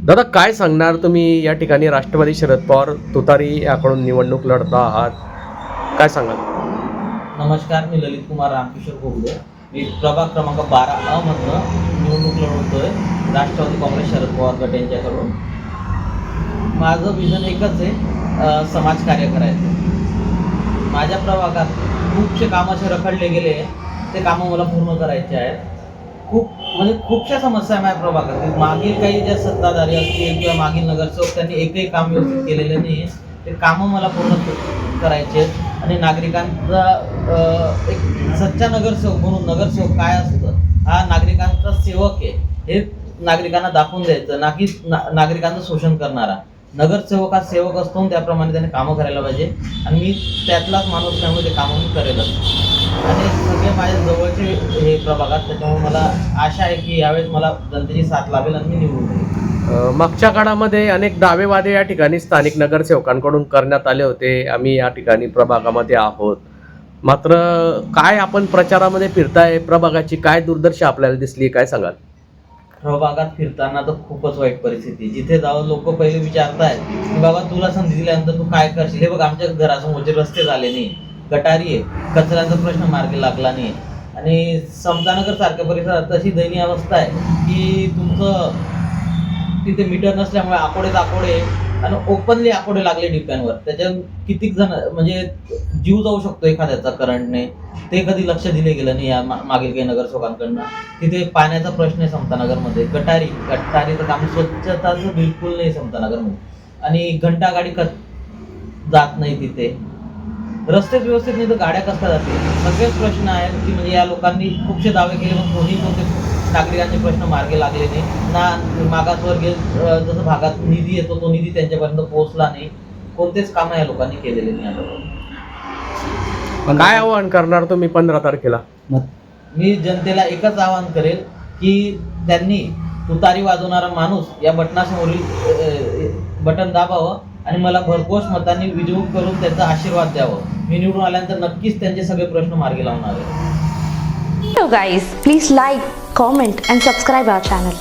दादा काय सांगणार तुम्ही या ठिकाणी राष्ट्रवादी शरद पवार तुतारी याकडून निवडणूक लढता आहात, काय सांगाल? नमस्कार, मी ललित कुमार रामकिशोर घोगले. मी प्रभाग क्रमांक 12 अ मधनं निवडणूक लढवतोय राष्ट्रवादी काँग्रेस शरद पवार गट यांच्याकडून. माझं विजन एकच आहे, समाजकार्य करायचं. माझ्या प्रभागात खूपसे कामं असे रखडले गेले, ते कामं मला पूर्ण करायचे आहेत. खूपशा समस्या आहे माझ्या प्रभागात. मागील काही ज्या सत्ताधारी असतील किंवा मागील नगरसेवक त्यांनी एकही काम व्यवस्थित केलेलं नाही, ते कामं मला पूर्ण करायचे आहेत. आणि नागरिकांचा एक सच्चा नगरसेवक म्हणून, नगरसेवक काय असतं, हा नागरिकांचा सेवक आहे हे नागरिकांना दाखवून द्यायचं, ना की नागरिकांचं शोषण करणारा. नगरसेवक हा सेवक असतो आणि त्याप्रमाणे त्याने कामं करायला पाहिजे. आणि मी त्यातलाच माणूस त्यामुळे ते कामं मी करेलच. आणि सगळे माझ्या जवळचे हे प्रभागात, त्याच्यामुळे मला आशा आहे की यावेळेस मला जनतेची साथ लाभेल आणि मी निवडून येईल. मागच्या काळामध्ये अनेक दावेवादे या ठिकाणी स्थानिक नगरसेवकांकडून करण्यात आले होते. आम्ही या ठिकाणी प्रभागामध्ये आहोत, मात्र काय आपण प्रचारामध्ये फिरताय, प्रभागाची काय दुर्दशा आपल्याला दिसली, काय सांगाल? प्रभागात फिरताना तर खूपच वाईट परिस्थिती. जिथे जावं लोक पहिले विचारतायत की बाबा तुला संधी दिल्यानंतर तू काय करशील. हे बघ, आमच्या घरासमोरचे रस्ते झाले नाही, गटारी आहे, कचऱ्याचा प्रश्न मार्गी लागला नाही. आणि समतानगर सारख्या परिसरात तशी दयनीय अवस्था आहे की तुमचं तिथे मीटर नसल्यामुळे आकोडे आणि ओपनली आकोडे लागले डिप्यांवर. त्याच्यात कितीक जण म्हणजे जीव जाऊ शकतो एखाद्याचा करंटने, ते कधी लक्ष दिले गेलं नाही या मागील काही नगरसेवकांकडनं. तिथे पाण्याचा प्रश्न आहे समतानगरमध्ये, गटारीचं काम, स्वच्छताचं बिलकुल नाही समतानगरमध्ये. आणि घंटागाडी जात नाही तिथे, रस्तेच व्यवस्थित नाही तर गाड्या कसल्या जातील. सगळेच प्रश्न आहेत की म्हणजे या लोकांनी खूपसे दावे केले, पण कोणते नागरिकांचे प्रश्न मार्गी लागले नाही. ना मागासवर्गीय जसं भागात निधी येतो तो निधी त्यांच्यापर्यंत पोहोचला नाही. कोणतेच कामं या लोकांनी केलेले नाही आता. काय आवाहन करणार तुम्ही 15 तारखेला? मी जनतेला एकच आवाहन करेल की त्यांनी तुतारी वाजवणारा माणूस या बटनासमोरील बटन दाबावं आणि मला भरघोस मतांनी विजयी करून त्याचा आशीर्वाद द्यावं. मी निवडून आल्यानंतर नक्कीच त्यांचे सगळे प्रश्न मार्गी लावणार आहे. Hello guys, please like, comment and subscribe our channel.